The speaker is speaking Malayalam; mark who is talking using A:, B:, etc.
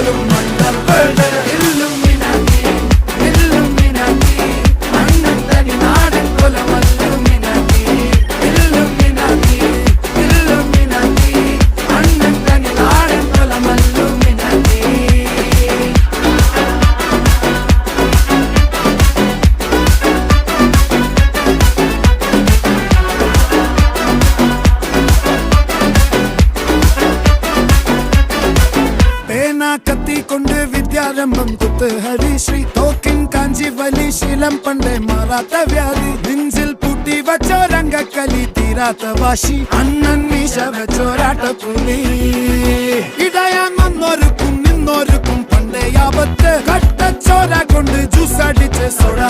A: പോലും മണ്ടപ്പേട് ഇല്ലുമിനാറ്റി ഇല്ലുമിനാറ്റി അണ്ണൻ തനി നാടൻ കൊലമല്ലുമിനാറ്റി ഇല്ലുമിനാറ്റി ഇല്ലുമിനാറ്റി അണ്ണൻ തനി നാടൻ കൊലമല്ലുമിനാറ്റി. കത്തി കൊണ്ട് വിദ്യാരംഭം കുത്ത് ഹരിശ്രീ തോക്കിൻ കാഞ്ചി വലി ശീലം പണ്ടേ മാറാത്ത വ്യാധി നെഞ്ചിൽ പൂട്ടി വച്ചോരംഗക്കലി തീരാത്ത വാശി അണ്ണൻ മീശ വെച്ചോരാട്ട പുലി ഇടയാൻ വന്നോർക്കും നിന്നോർക്കും പണ്ടേ ആപത്ത് കട്ടച്ചോര കൊണ്ട് ജ്യൂസ് അടിച്ച് സോഡ